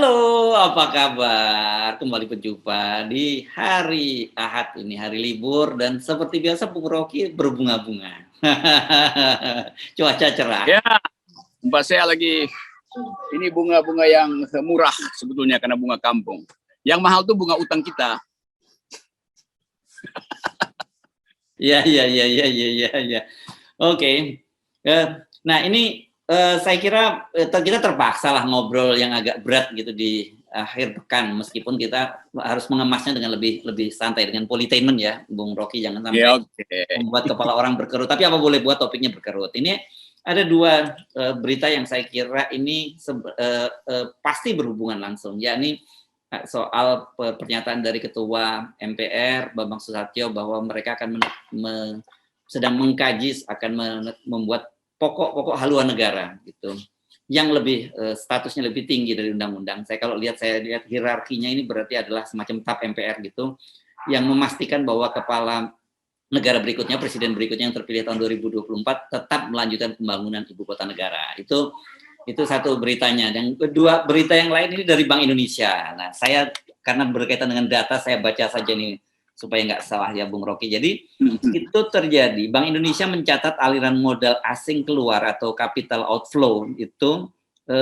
Halo, apa kabar? Kembali berjumpa di hari Ahad ini, hari libur dan seperti biasa Bung Rocky berbunga-bunga. Cuaca cerah. Ya, Mbak saya lagi ini bunga-bunga yang murah sebetulnya karena bunga kampung. Yang mahal tuh bunga utang kita. Ya. Oke. Nah ini saya kira kita terpaksa lah ngobrol yang agak berat gitu di akhir pekan, meskipun kita harus mengemasnya dengan lebih santai, dengan politainment ya, Bung Rocky, jangan sampai membuat kepala orang berkerut. Tapi apa boleh buat topiknya berkerut. Ini ada dua berita yang saya kira ini pasti berhubungan langsung, yakni soal pernyataan dari Ketua MPR Bambang Susatyo bahwa mereka akan sedang mengkaji, akan membuat pokok-pokok haluan negara gitu, yang lebih statusnya lebih tinggi dari undang-undang. Saya lihat hierarkinya ini berarti adalah semacam TAP MPR gitu, yang memastikan bahwa kepala negara berikutnya, presiden berikutnya yang terpilih tahun 2024 tetap melanjutkan pembangunan ibu kota negara. Itu satu beritanya. Dan kedua berita yang lain ini dari Bank Indonesia. Nah, saya karena berkaitan dengan data, saya baca saja nih supaya nggak salah ya Bung Rocky. Jadi itu terjadi, Bank Indonesia mencatat aliran modal asing keluar atau capital outflow itu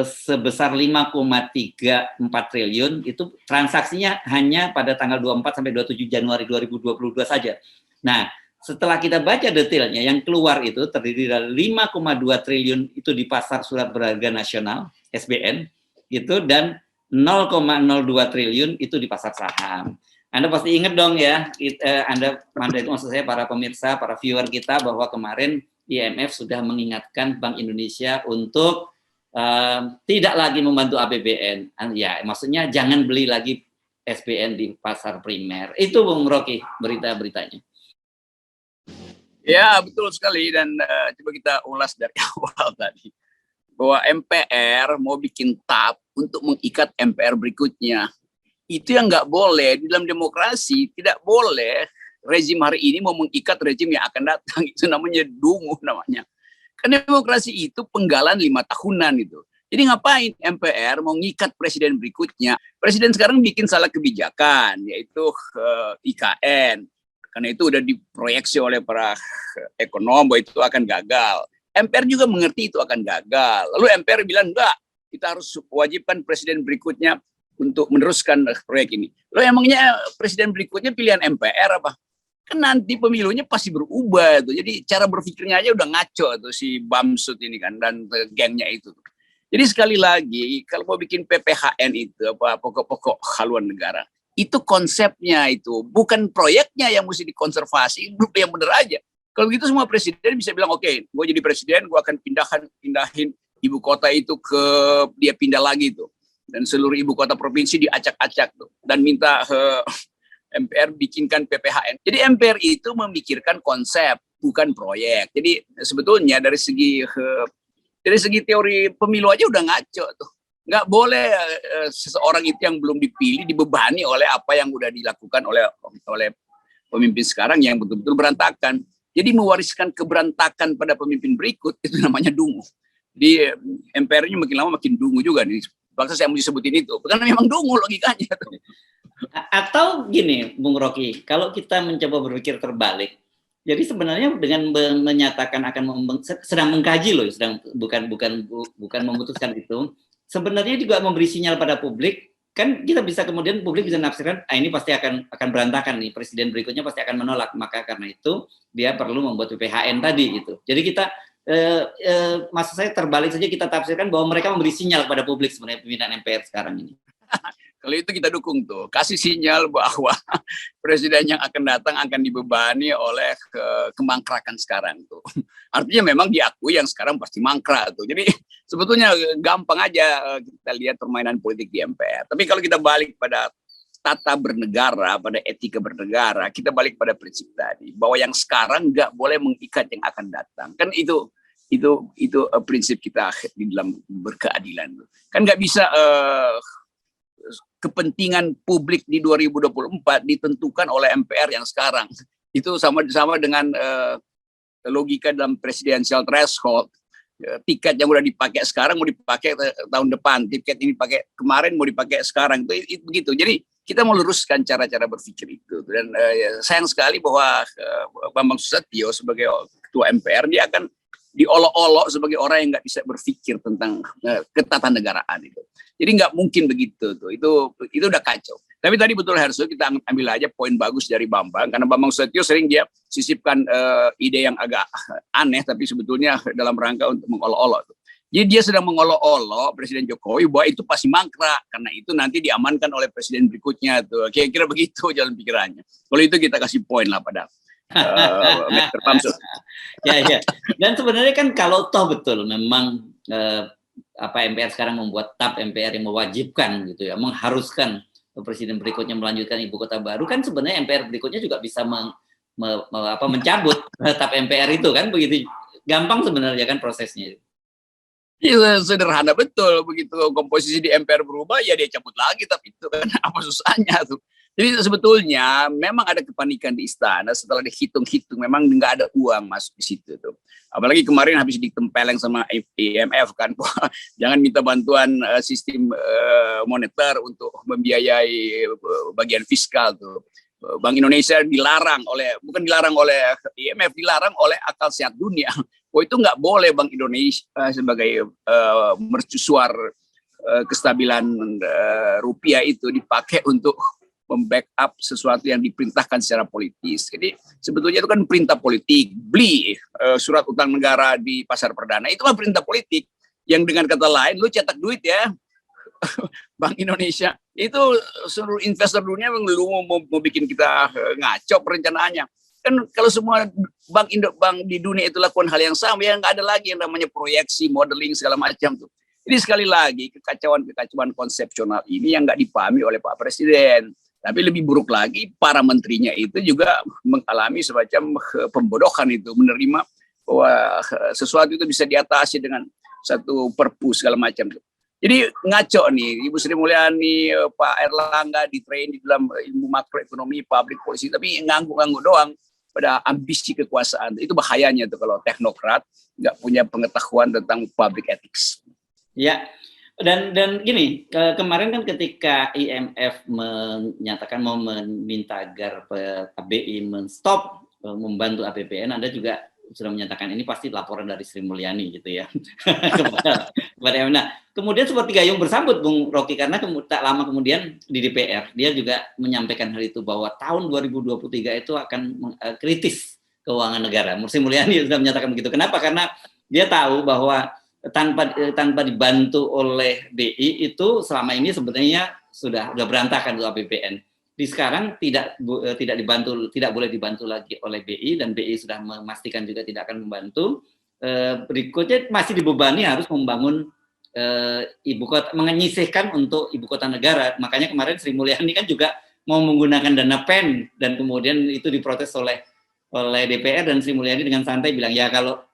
sebesar 5,34 triliun, itu transaksinya hanya pada tanggal 24 sampai 27 Januari 2022 saja. Nah, setelah kita baca detailnya, yang keluar itu terdiri dari 5,2 triliun itu di pasar surat berharga nasional, SBN, gitu, dan 0,02 triliun itu di pasar saham. Anda pasti ingat dong ya, Anda itu maksud saya para pemirsa, para viewer kita, bahwa kemarin IMF sudah mengingatkan Bank Indonesia untuk tidak lagi membantu APBN. Ya, maksudnya jangan beli lagi SBN di pasar primer. Itu Bung Rocky berita-beritanya. Ya, betul sekali. Dan coba kita ulas dari awal tadi. Bahwa MPR mau bikin TAP untuk mengikat MPR berikutnya. Itu yang nggak boleh. Di dalam demokrasi tidak boleh rezim hari ini mau mengikat rezim yang akan datang. Itu namanya dungu namanya. Karena demokrasi itu penggalan 5 tahunan itu. Jadi ngapain MPR mau ngikat presiden berikutnya? Presiden sekarang bikin salah kebijakan, yaitu IKN. Karena itu udah diproyeksi oleh para ekonom bahwa itu akan gagal. MPR juga mengerti itu akan gagal. Lalu MPR bilang, enggak, kita harus wajibkan presiden berikutnya untuk meneruskan proyek ini. Loh, emangnya presiden berikutnya pilihan MPR apa? Kan nanti pemilunya pasti berubah tuh. Jadi cara berpikirnya aja udah ngaco tuh si Bamsud ini kan dan gengnya itu. Jadi sekali lagi kalau mau bikin PPHN itu apa pokok-pokok haluan negara, itu konsepnya itu, bukan proyeknya yang mesti dikonservasi, yang bener aja. Kalau gitu semua presiden bisa bilang, oke, gue jadi presiden, gue akan pindahin ibu kota itu ke, dia pindah lagi tuh. Dan seluruh ibu kota provinsi diacak-acak tuh. Dan minta MPR bikinkan PPHN. Jadi MPR itu memikirkan konsep, bukan proyek. Jadi sebetulnya dari segi teori pemilu aja udah ngaco tuh. Nggak boleh seseorang itu yang belum dipilih dibebani oleh apa yang udah dilakukan oleh pemimpin sekarang yang betul-betul berantakan. Jadi mewariskan keberantakan pada pemimpin berikut itu namanya dungu. Di MPR-nya makin lama makin dungu juga nih. Bangsa saya mau disebutin itu, karena memang dungu logikanya. Atau gini, Bung Rocky, kalau kita mencoba berpikir terbalik, jadi sebenarnya dengan menyatakan sedang mengkaji loh, bukan memutuskan itu, sebenarnya juga memberi sinyal pada publik. Kan kita bisa kemudian publik bisa menafsirkan, ini pasti akan berantakan nih, presiden berikutnya pasti akan menolak, maka karena itu dia perlu membuat PPHN tadi gitu. Jadi kita maksud saya terbalik saja, kita tafsirkan bahwa mereka memberi sinyal pada publik sebenarnya pimpinan MPR sekarang ini. Kalau itu kita dukung tuh, kasih sinyal bahwa presiden yang akan datang akan dibebani oleh kemangkrakan sekarang tuh. Artinya memang diakui yang sekarang pasti mangkrak tuh. Jadi sebetulnya gampang aja kita lihat permainan politik di MPR. Tapi kalau kita balik pada tata bernegara, pada etika bernegara, kita balik pada prinsip tadi bahwa yang sekarang nggak boleh mengikat yang akan datang. Kan itu prinsip kita di dalam berkeadilan. Kan nggak bisa kepentingan publik di 2024 ditentukan oleh MPR yang sekarang. Itu sama dengan logika dalam presidensial threshold. tiket yang udah dipakai sekarang mau dipakai tahun depan, tiket ini pakai kemarin mau dipakai sekarang, itu begitu. Jadi kita meluruskan cara-cara berpikir itu, dan sayang sekali bahwa Bambang Susatyo sebagai ketua MPR dia akan diolok-olok sebagai orang yang nggak bisa berpikir tentang ketatanegaraan itu. Jadi nggak mungkin begitu tuh, itu udah kacau. Tapi tadi betul Herso, kita ambil aja poin bagus dari Bambang, karena Bambang Susatyo sering dia sisipkan ide yang agak aneh, tapi sebetulnya dalam rangka untuk mengolok-olok. Jadi dia sedang mengolok-olok Presiden Jokowi bahwa itu pasti mangkrak, karena itu nanti diamankan oleh presiden berikutnya tuh. Kira-kira begitu jalan pikirannya. Kalau itu kita kasih poin lah pada Mr. Bamsud. Ya. Dan sebenarnya kan kalau toh betul memang MPR sekarang membuat TAP MPR yang mewajibkan gitu ya, mengharuskan presiden berikutnya melanjutkan ibu kota baru, kan sebenarnya MPR berikutnya juga bisa mencabut TAP MPR itu, kan begitu gampang sebenarnya kan prosesnya. Iya, sederhana betul, begitu komposisi di MPR berubah ya dia cabut lagi, tapi itu kan apa susahnya tuh. Jadi sebetulnya memang ada kepanikan di istana setelah dihitung-hitung, memang nggak ada uang masuk di situ tuh. Apalagi kemarin habis ditempeleng sama IMF kan, jangan minta bantuan sistem moneter untuk membiayai bagian fiskal tuh. Bank Indonesia bukan dilarang oleh IMF, dilarang oleh akal sehat dunia. Oh, itu nggak boleh Bank Indonesia sebagai mercusuar kestabilan rupiah itu dipakai untuk membackup sesuatu yang diperintahkan secara politis. Jadi sebetulnya itu kan perintah politik. Beli surat utang negara di pasar perdana itu kan perintah politik. Yang dengan kata lain, lu cetak duit ya, Bank Indonesia. Itu seluruh investor dunia lu mau bikin kita ngaco perencanaannya. Kan kalau semua bank di dunia itu lakukan hal yang sama, ya nggak ada lagi yang namanya proyeksi, modeling segala macam tuh. Jadi sekali lagi kekacauan konsepsional ini yang nggak dipahami oleh Pak Presiden. Tapi lebih buruk lagi, para menterinya itu juga mengalami semacam pembodohan itu, menerima bahwa sesuatu itu bisa diatasi dengan satu perpu segala macam tuh. Jadi ngaco nih, Ibu Sri Mulyani, Pak Erlangga ditrain di dalam ilmu makroekonomi, public policy, tapi ngangguk-ngangguk doang pada ambisi kekuasaan. Itu bahayanya tuh kalau teknokrat nggak punya pengetahuan tentang public ethics. Ya, dan gini, kemarin kan ketika IMF menyatakan mau meminta agar KBI menstop membantu APBN, Anda juga sudah menyatakan ini pasti laporan dari Sri Mulyani gitu ya. kepada nah, kemudian seperti gayung bersambut Bung Rocky, karena tak lama kemudian di DPR dia juga menyampaikan hal itu, bahwa tahun 2023 itu akan kritis keuangan negara. Sri Mulyani sudah menyatakan begitu. Kenapa? Karena dia tahu bahwa tanpa dibantu oleh BI itu selama ini sebenarnya sudah berantakan tuh APBN. Di sekarang tidak boleh dibantu lagi oleh BI, dan BI sudah memastikan juga tidak akan membantu. Berikutnya masih dibebani harus membangun ibu kota, menyisihkan untuk ibu kota negara. Makanya kemarin Sri Mulyani kan juga mau menggunakan dana PEN, dan kemudian itu diprotes oleh DPR, dan Sri Mulyani dengan santai bilang, ya kalau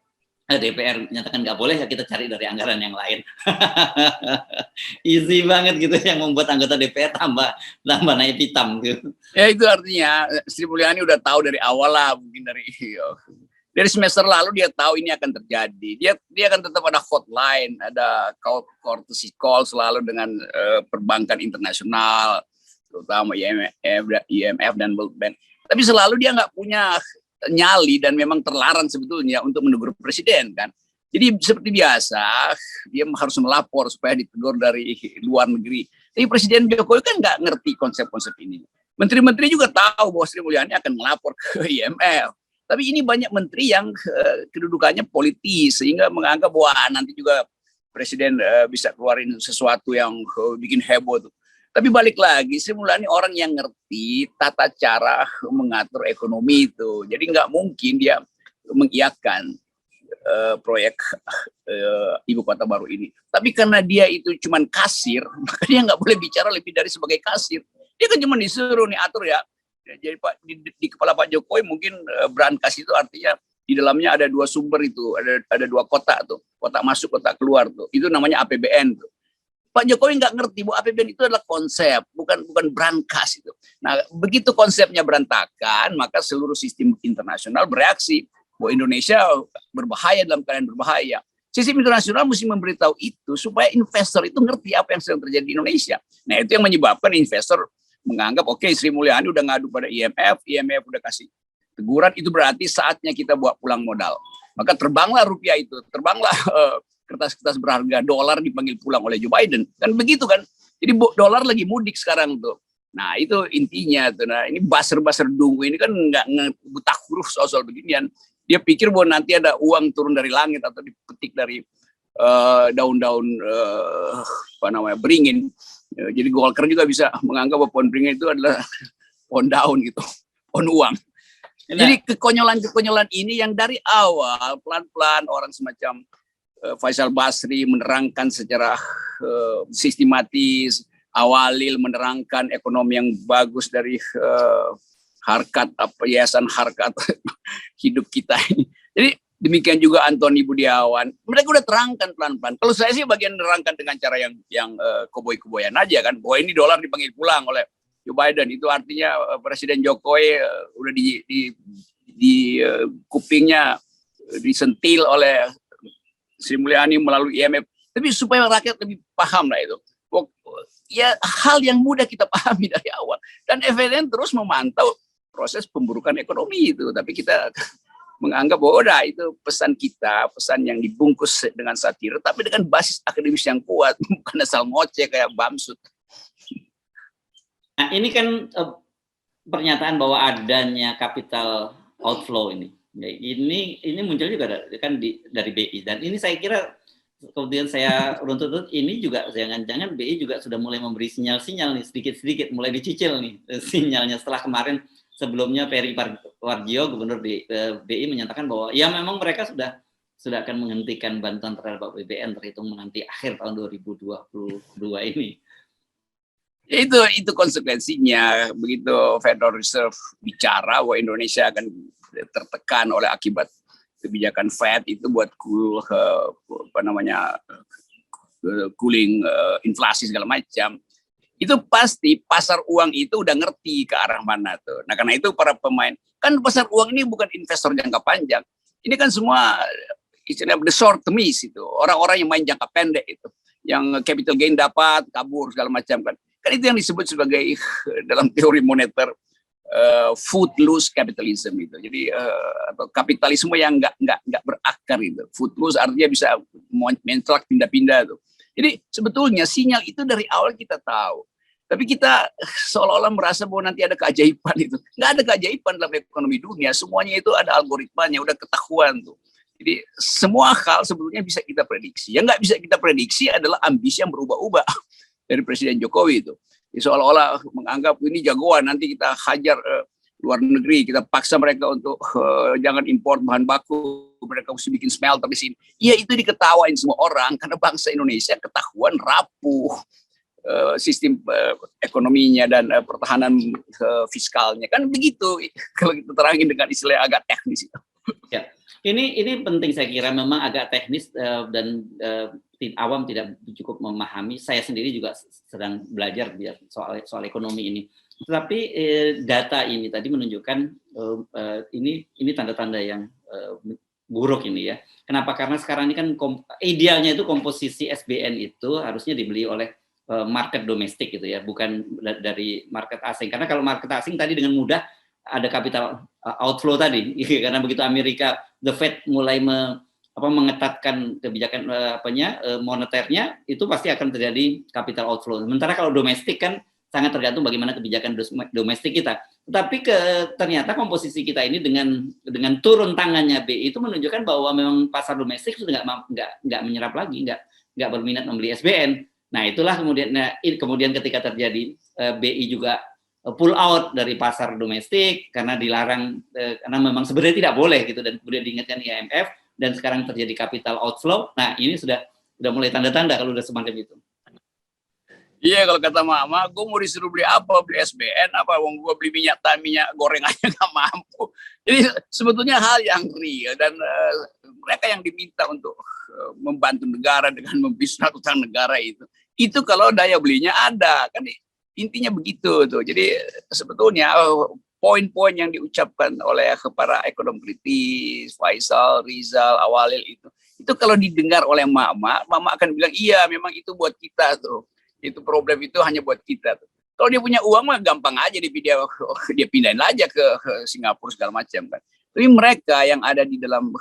DPR menyatakan nggak boleh, ya kita cari dari anggaran yang lain. Easy banget gitu, yang membuat anggota DPR tambah naik hitam gitu. Ya itu artinya Sri Mulyani udah tahu dari awal lah, mungkin dari semester lalu dia tahu ini akan terjadi. Dia akan tetap ada hotline, ada courtesy call selalu dengan perbankan internasional, terutama IMF dan World Bank. Tapi selalu dia nggak punya nyali, dan memang terlarang sebetulnya untuk menegur presiden kan. Jadi seperti biasa dia harus melapor supaya ditegur dari luar negeri. Tapi Presiden Jokowi kan nggak ngerti konsep-konsep ini. Menteri-menteri juga tahu bahwa Sri Mulyani akan melapor ke IMF. Tapi ini banyak menteri yang kedudukannya politis, sehingga menganggap bahwa nanti juga presiden bisa keluarin sesuatu yang bikin heboh tuh. Tapi balik lagi, Sri Mulyani orang yang ngerti tata cara mengatur ekonomi itu. Jadi nggak mungkin dia mengiyakan proyek ibu kota baru ini. Tapi karena dia itu cuma kasir, maka dia nggak boleh bicara lebih dari sebagai kasir. Dia kan cuma disuruh nih atur ya. Jadi di kepala Pak Jokowi mungkin brankas itu artinya di dalamnya ada dua sumber itu, ada dua kotak tuh, kotak masuk, kotak keluar tuh. Itu namanya APBN tuh. Pak Jokowi nggak ngerti bahwa APBN itu adalah konsep, bukan brankas itu. Nah, begitu konsepnya berantakan, maka seluruh sistem internasional bereaksi bahwa Indonesia berbahaya, dalam keadaan berbahaya. Sistem internasional mesti memberitahu itu supaya investor itu ngerti apa yang sedang terjadi di Indonesia. Nah, itu yang menyebabkan investor menganggap oke, Sri Mulyani udah ngadu pada IMF udah kasih teguran, itu berarti saatnya kita bawa pulang modal. Maka terbanglah rupiah itu, terbanglah kertas-kertas berharga dolar dipanggil pulang oleh Joe Biden. Kan begitu kan. Jadi dolar lagi mudik sekarang tuh. Nah, itu intinya tuh. Nah, ini baser-baser dungu ini kan nggak buta huruf soal beginian. Dia pikir bahwa nanti ada uang turun dari langit atau dipetik dari daun-daun beringin. Jadi Golkar juga bisa menganggap bahwa pohon beringin itu adalah pohon daun gitu, pohon uang. Jadi kekonyolan-kekonyolan ini yang dari awal pelan-pelan orang semacam Faisal Basri menerangkan secara sistematis, Awalil menerangkan ekonomi yang bagus dari yayasan harkat hidup kita ini. Jadi demikian juga Antoni Budiawan. Mereka udah terangkan pelan-pelan. Kalau saya sih bagian menerangkan dengan cara yang koboi-koboyan aja kan. Bahwa ini dolar dipanggil pulang oleh Joe Biden. Itu artinya Presiden Jokowi udah di kupingnya disentil oleh Sri Mulyani melalui IMF. Tapi supaya rakyat lebih paham lah itu. Ya hal yang mudah kita pahami dari awal. Dan FNN terus memantau proses pemburukan ekonomi itu, tapi kita menganggap bahwa itu pesan kita, pesan yang dibungkus dengan satir, tapi dengan basis akademis yang kuat, bukan asal ngoceh kayak Bamsud. Nah, ini kan pernyataan bahwa adanya capital outflow ini muncul juga kan dari BI, dan ini saya kira kemudian saya runtut ini juga jangan-jangan BI juga sudah mulai memberi sinyal-sinyal nih, sedikit-sedikit mulai dicicil nih sinyalnya setelah kemarin. Sebelumnya Peri Warjio, gubernur di BI, menyatakan bahwa ya memang mereka sudah akan menghentikan bantuan terhadap BBM terhitung nanti akhir tahun 2022 ini. Itu konsekuensinya. Begitu Federal Reserve bicara bahwa Indonesia akan tertekan oleh akibat kebijakan Fed itu buat cooling inflasi segala macam. Itu pasti pasar uang itu udah ngerti ke arah mana tuh. Nah, karena itu para pemain, kan pasar uang ini bukan investor jangka panjang. Ini kan semua istilahnya the short termist itu. Orang-orang yang main jangka pendek itu. Yang capital gain dapat, kabur segala macam kan. Kan itu yang disebut sebagai dalam teori moneter footloose capitalism itu. Jadi atau kapitalisme yang nggak berakar itu. Footloose artinya bisa mencelak pindah-pindah tuh. Jadi sebetulnya sinyal itu dari awal kita tahu. Tapi kita seolah-olah merasa bahwa nanti ada keajaiban itu. Nggak ada keajaiban dalam ekonomi dunia. Semuanya itu ada algoritmanya, udah ketahuan tuh. Jadi semua hal sebetulnya bisa kita prediksi. Yang nggak bisa kita prediksi adalah ambisi yang berubah-ubah dari Presiden Jokowi itu. Jadi seolah-olah menganggap ini jagoan, nanti kita hajar luar negeri, kita paksa mereka untuk jangan impor bahan baku, mereka mesti bikin smelter di sini. Iya, itu diketawain semua orang karena bangsa Indonesia ketahuan rapuh sistem ekonominya dan pertahanan fiskalnya, kan begitu kalau kita terangin dengan istilah agak teknis itu. Ya, ini penting saya kira, memang agak teknis dan awam tidak cukup memahami. Saya sendiri juga sedang belajar soal ekonomi ini. Tetapi data ini tadi menunjukkan ini tanda-tanda yang buruk ini ya. Kenapa? Karena sekarang ini kan idealnya itu komposisi SBN itu harusnya dibeli oleh market domestik gitu ya, bukan dari market asing. Karena kalau market asing tadi dengan mudah ada capital outflow tadi, karena begitu Amerika the Fed mulai mengetatkan kebijakan moneternya, itu pasti akan terjadi capital outflow. Sementara kalau domestik kan sangat tergantung bagaimana kebijakan domestik kita. Tetapi ternyata komposisi kita ini dengan turun tangannya BI itu menunjukkan bahwa memang pasar domestik sudah nggak menyerap lagi, nggak berminat membeli SBN. Nah itulah kemudian ketika terjadi BI juga pull out dari pasar domestik karena dilarang, karena memang sebenarnya tidak boleh gitu, dan kemudian diingatkan IMF dan sekarang terjadi capital outflow. Nah ini sudah mulai tanda-tanda kalau udah semacam itu. Iya, kalau kata mama, gue mau disuruh beli apa? Beli SBN apa? Wong gue beli minyak goreng aja nggak mampu. Jadi sebetulnya hal yang real, dan mereka yang diminta untuk membantu negara dengan membisnis utang negara itu kalau daya belinya ada, kan intinya begitu tuh. Jadi sebetulnya poin-poin yang diucapkan oleh para ekonom kritis, Faisal, Rizal, Awalil Itu kalau didengar oleh mama akan bilang iya memang itu buat kita tuh. Itu problem itu hanya buat kita tuh. Kalau dia punya uang mah gampang aja dia pindahin aja ke Singapura segala macam kan. Tapi mereka yang ada di dalam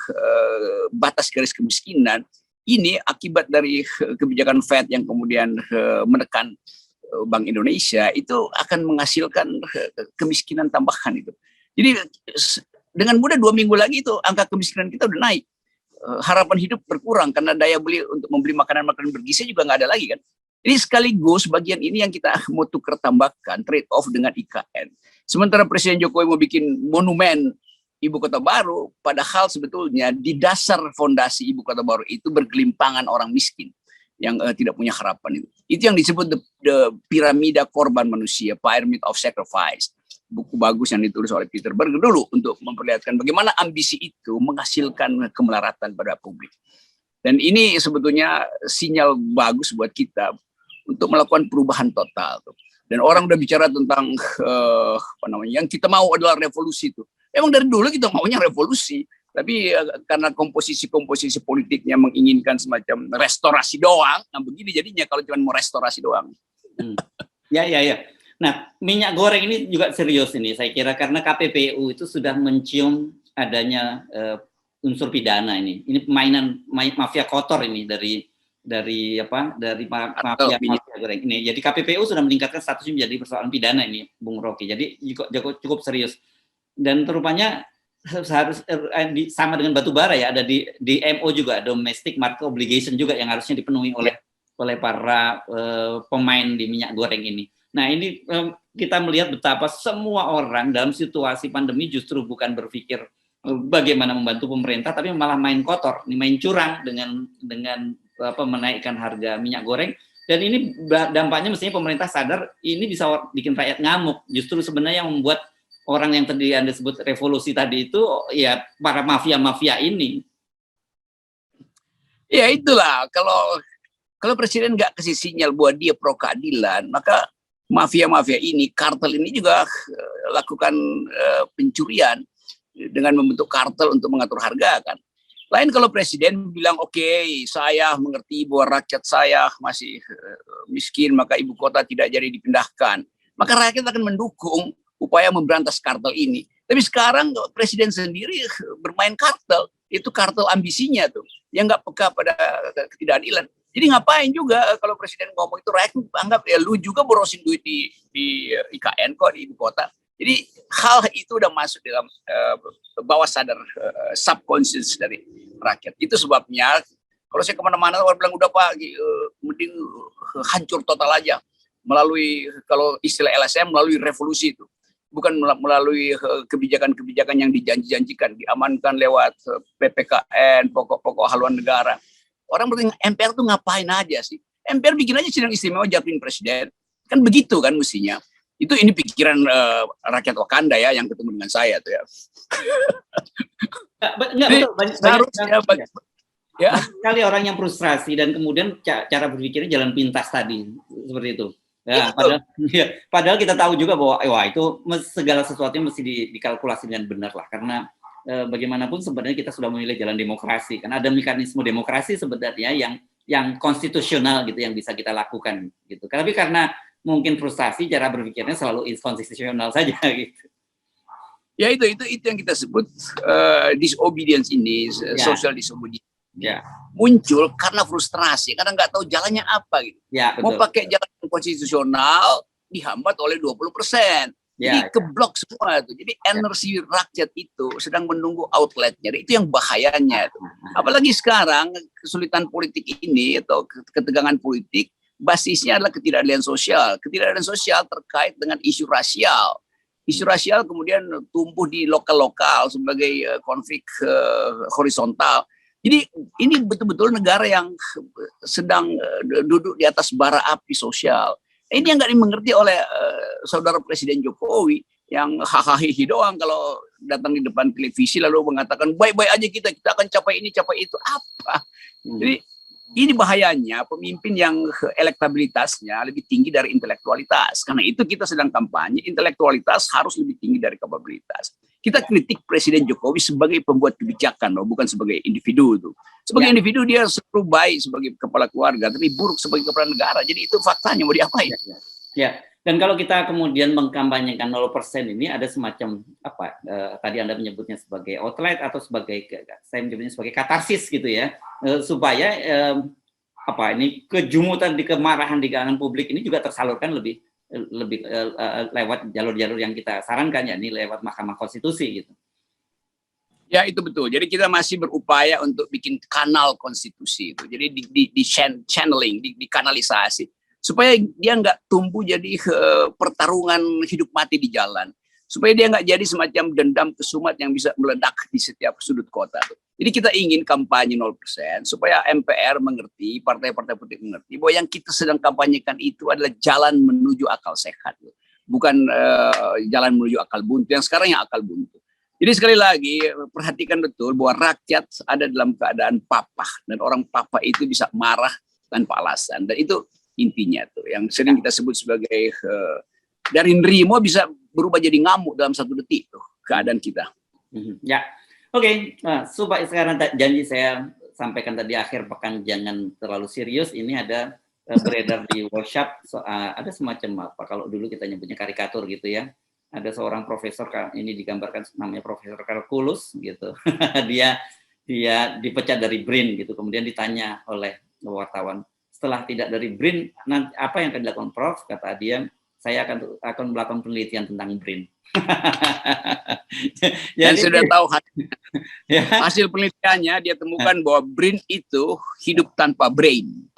batas garis kemiskinan ini akibat dari kebijakan Fed yang kemudian menekan Bank Indonesia itu akan menghasilkan kemiskinan tambahan itu. Jadi dengan mudah 2 minggu lagi itu angka kemiskinan kita udah naik. Harapan hidup berkurang karena daya beli untuk membeli makanan-makanan bergizi juga nggak ada lagi kan. Jadi sekaligus bagian ini yang kita mau tukar tambahkan trade off dengan IKN. Sementara Presiden Jokowi mau bikin monumen ibu kota baru, padahal sebetulnya di dasar fondasi ibu kota baru itu bergelimpangan orang miskin yang tidak punya harapan itu. Itu yang disebut the piramida korban manusia, Pyramid of Sacrifice. Buku bagus yang ditulis oleh Peter Berger dulu untuk memperlihatkan bagaimana ambisi itu menghasilkan kemelaratan pada publik. Dan ini sebetulnya sinyal bagus buat kita untuk melakukan perubahan total. Dan orang udah bicara tentang yang kita mau adalah revolusi itu. Emang dari dulu kita maunya revolusi, tapi karena komposisi politiknya menginginkan semacam restorasi doang, nah begini jadinya kalau cuma mau restorasi doang. Ya. Nah, minyak goreng ini juga serius ini, saya kira karena KPPU itu sudah mencium adanya unsur pidana ini. Ini mafia kotor ini dari mafia goreng ini. Jadi KPPU sudah meningkatkan statusnya menjadi persoalan pidana ini, Bung Rocky. Jadi cukup serius. Dan terupanya harus sama dengan batu bara ya, ada di DMO juga, domestic market obligation juga yang harusnya dipenuhi oleh para pemain di minyak goreng ini. Nah, ini kita melihat betapa semua orang dalam situasi pandemi justru bukan berpikir bagaimana membantu pemerintah, tapi malah main kotor, main curang dengan menaikkan harga minyak goreng. Dan ini dampaknya mestinya pemerintah sadar ini bisa bikin rakyat ngamuk. Justru sebenarnya yang membuat orang yang tadi Anda sebut revolusi tadi itu ya para mafia-mafia ini. Ya itulah, kalau presiden nggak kasih sinyal bahwa dia pro keadilan, maka mafia-mafia ini, kartel ini juga lakukan pencurian dengan membentuk kartel untuk mengatur harga kan. Lain kalau presiden bilang oke, saya mengerti bahwa rakyat saya masih miskin, maka ibu kota tidak jadi dipindahkan. Maka rakyat akan mendukung upaya memberantas kartel ini. Tapi sekarang presiden sendiri bermain kartel, itu kartel ambisinya tuh, yang nggak peka pada ketidakadilan. Jadi ngapain juga kalau presiden ngomong itu rakyat anggap ya lu juga borosin duit di IKN kok di ibu kota. Jadi hal itu udah masuk dalam bawah sadar subconscious dari rakyat. Itu sebabnya kalau saya kemana-mana orang bilang udah Pak, mending hancur total aja melalui kalau istilah LSM melalui revolusi itu. Bukan melalui kebijakan-kebijakan yang dijanji-janjikan, diamankan lewat PPKN, pokok-pokok haluan negara. Orang bertanya, MPR tuh ngapain aja sih? MPR bikin aja sidang istimewa jatuhin presiden. Kan begitu kan mestinya. Ini pikiran rakyat Wakanda ya yang ketemu dengan saya tuh ya. Enggak betul. Banyak sekali orang yang frustrasi dan kemudian cara berpikirnya jalan pintas tadi seperti itu. Ya, padahal kita tahu juga bahwa itu segala sesuatunya mesti dikalkulasi dengan benar lah, karena bagaimanapun sebenarnya kita sudah memilih jalan demokrasi, karena ada mekanisme demokrasi sebenarnya yang konstitusional gitu yang bisa kita lakukan gitu. Tapi karena mungkin frustasi, cara berpikirnya selalu inkonstitusional saja gitu. Ya itu yang kita sebut disobedience ini, social disobedience. Ya. Muncul karena frustrasi, karena nggak tahu jalannya apa gitu. Ya, betul. Mau pakai jalan konstitusional dihambat oleh 20%. Jadi keblok semua itu. Jadi energi rakyat itu sedang menunggu outletnya. Itu yang bahayanya itu. Apalagi sekarang kesulitan politik ini atau ketegangan politik basisnya adalah ketidakadilan sosial. Ketidakadilan sosial terkait dengan isu rasial. Isu rasial kemudian tumbuh di lokal-lokal sebagai konflik horizontal. Jadi ini betul-betul negara yang sedang duduk di atas bara api sosial. Ini yang nggak dimengerti oleh saudara Presiden Jokowi yang hahaha doang kalau datang di depan televisi lalu mengatakan baik-baik aja kita akan capai ini capai itu apa. Jadi ini bahayanya pemimpin yang elektabilitasnya lebih tinggi dari intelektualitas. Karena itu kita sedang kampanye intelektualitas harus lebih tinggi dari kapabilitas. Kita kritik Presiden Jokowi sebagai pembuat kebijakan, loh, bukan sebagai individu tuh. Sebagai individu dia selalu baik sebagai kepala keluarga, tapi buruk sebagai kepala negara. Jadi itu faktanya, mau diapain? Ya, dan kalau kita kemudian mengkampanyekan 0% ini ada semacam apa? Tadi Anda menyebutnya sebagai outlet atau sebagai saya menyebutnya sebagai katarsis gitu ya, supaya apa ini kejumutan di kemarahan di kalangan publik ini juga tersalurkan lebih lewat jalur-jalur yang kita sarankan, ya ini lewat Mahkamah Konstitusi gitu. Ya itu betul. Jadi kita masih berupaya untuk bikin kanal konstitusi itu. Jadi di channeling, dikanalisasi supaya dia nggak tumbuh jadi pertarungan hidup mati di jalan. Supaya dia nggak jadi semacam dendam kesumat yang bisa meledak di setiap sudut kota. Jadi kita ingin kampanye 0% supaya MPR mengerti, partai-partai politik mengerti bahwa yang kita sedang kampanyekan itu adalah jalan menuju akal sehat. Bukan jalan menuju akal buntu. Yang sekarang yang akal buntu. Jadi sekali lagi perhatikan betul bahwa rakyat ada dalam keadaan papah dan orang papah itu bisa marah tanpa alasan, dan itu intinya tuh yang sering kita sebut sebagai dari nerimo bisa berubah jadi ngamuk dalam 1 detik tuh keadaan kita. Ya, oke. Nah, supaya sekarang janji saya sampaikan tadi akhir pekan jangan terlalu serius. Ini ada beredar di workshop ada semacam apa kalau dulu kita nyebutnya karikatur gitu ya. Ada seorang profesor, ini digambarkan namanya Profesor kalkulus gitu. dia dipecat dari BRIN gitu. Kemudian ditanya oleh wartawan, setelah tidak dari BRIN, nanti apa yang akan dilakukan Prof? Kata dia, saya akan melakukan penelitian tentang BRIN. Dan sudah tahu hasil penelitiannya, dia temukan bahwa BRIN itu hidup tanpa brain.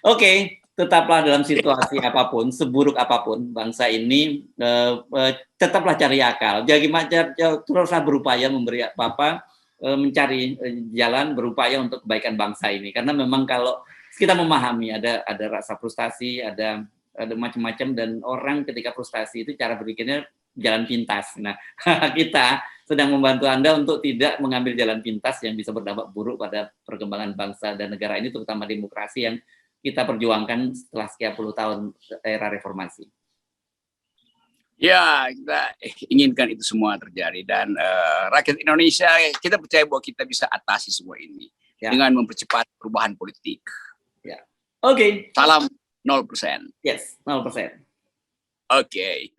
Oke. Tetaplah dalam situasi apapun, seburuk apapun bangsa ini, tetaplah cari akal. Jadi teruslah berupaya memberi mencari jalan, berupaya untuk kebaikan bangsa ini. Karena memang kalau kita memahami ada rasa frustasi, ada macam-macam, dan orang ketika frustasi itu cara berpikirnya jalan pintas. Nah, kita sedang membantu Anda untuk tidak mengambil jalan pintas yang bisa berdampak buruk pada perkembangan bangsa dan negara ini, terutama demokrasi yang kita perjuangkan setelah sekian puluh tahun era reformasi. Ya, kita inginkan itu semua terjadi, dan rakyat Indonesia kita percaya bahwa kita bisa atasi semua ini dengan mempercepat perubahan politik. Ya. Oke. Salam 0%. Yes, 0%. Oke.